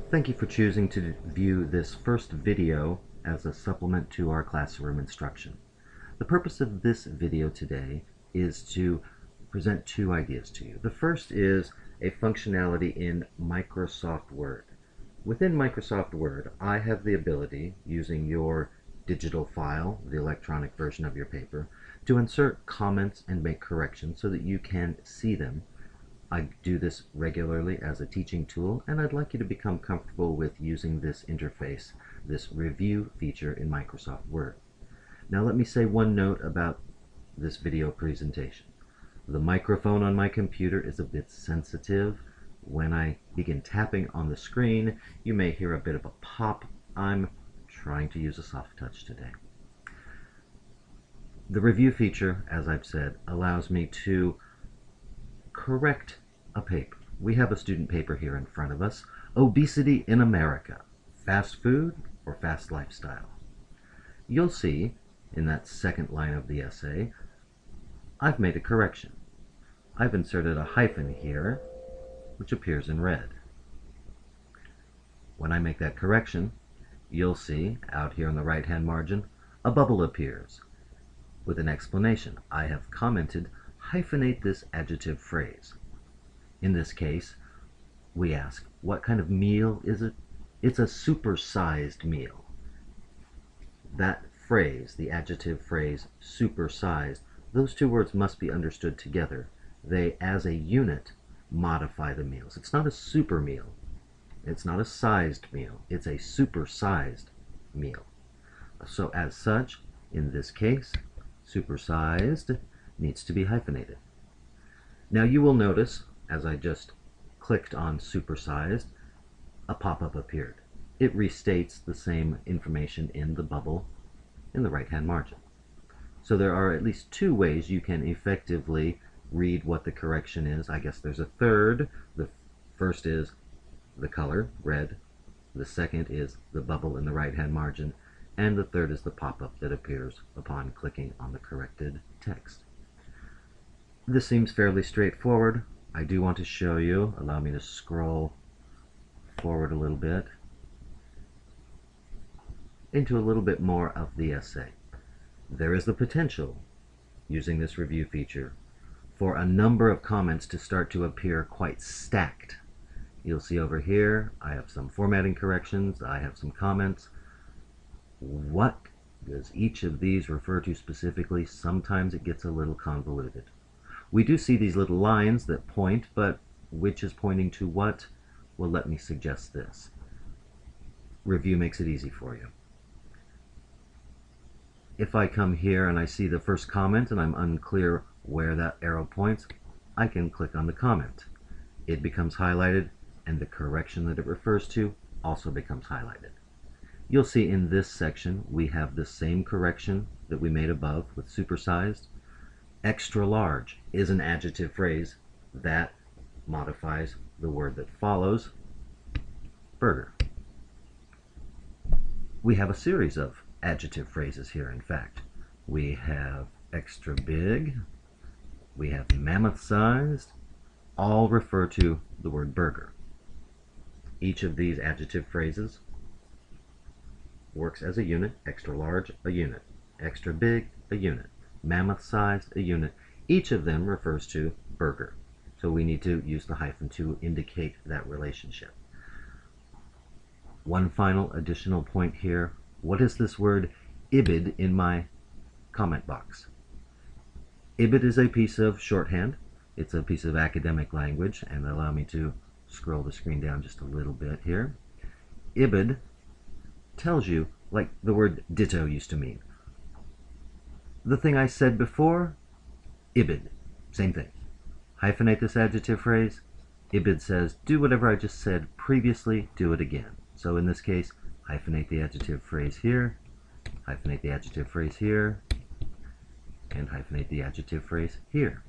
Thank you for choosing to view this first video as a supplement to our classroom instruction. The purpose of this video today is to present two ideas to you. The first is a functionality in Microsoft Word. Within Microsoft Word, I have the ability, using your digital file, the electronic version of your paper, to insert comments and make corrections so that you can see them. I do this regularly as a teaching tool, and I'd like you to become comfortable with using this interface, this review feature in Microsoft Word. Now let me say one note about this video presentation. The microphone on my computer is a bit sensitive. When I begin tapping on the screen, you may hear a bit of a pop. I'm trying to use a soft touch today. The review feature, as I've said, allows me to correct a paper. We have a student paper here in front of us. Obesity in America, fast food or fast lifestyle? You'll see in that second line of the essay, I've made a correction. I've inserted a hyphen here, which appears in red. When I make that correction, you'll see out here in the right-hand margin, a bubble appears with an explanation. I have commented, hyphenate this adjective phrase. In this case, we ask, what kind of meal is it? It's a supersized meal. That phrase, the adjective phrase, supersized, those two words must be understood together. They, as a unit, modify the meals. It's not a super meal. It's not a sized meal. It's a supersized meal. So as such, in this case, supersized needs to be hyphenated. Now you will notice, as I just clicked on supersized, a pop-up appeared. It restates the same information in the bubble in the right-hand margin. So there are at least two ways you can effectively read what the correction is. I guess there's a third. The first is the color, red. The second is the bubble in the right-hand margin. And the third is the pop-up that appears upon clicking on the corrected text. This seems fairly straightforward. I do want to show you, allow me to scroll forward a little bit, into a little bit more of the essay. There is the potential, using this review feature, for a number of comments to start to appear quite stacked. You'll see over here, I have some formatting corrections, I have some comments. What does each of these refer to specifically? Sometimes it gets a little convoluted. We do see these little lines that point, but which is pointing to what? Well, let me suggest this. Review makes it easy for you. If I come here and I see the first comment and I'm unclear where that arrow points, I can click on the comment. It becomes highlighted, and the correction that it refers to also becomes highlighted. You'll see in this section we have the same correction that we made above with supersized. Extra large is an adjective phrase that modifies the word that follows, burger. We have a series of adjective phrases here, in fact. We have extra big, we have mammoth sized, all refer to the word burger. Each of these adjective phrases works as a unit. Extra large, a unit. Extra big, a unit. Mammoth sized, a unit. Each of them refers to burger. So we need to use the hyphen to indicate that relationship. One final additional point here. What is this word ibid in my comment box? Ibid is a piece of shorthand. It's a piece of academic language, and allow me to scroll the screen down just a little bit here. Ibid tells you, like the word ditto used to mean. The thing I said before, ibid, same thing. Hyphenate this adjective phrase. Ibid says, do whatever I just said previously, do it again. So in this case, hyphenate the adjective phrase here, hyphenate the adjective phrase here, and hyphenate the adjective phrase here.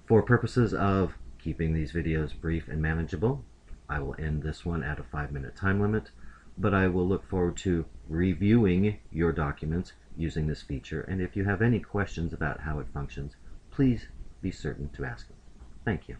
For purposes of keeping these videos brief and manageable, I will end this one at a 5-minute time limit, but I will look forward to reviewing your documents using this feature, and if you have any questions about how it functions, please be certain to ask them. Thank you.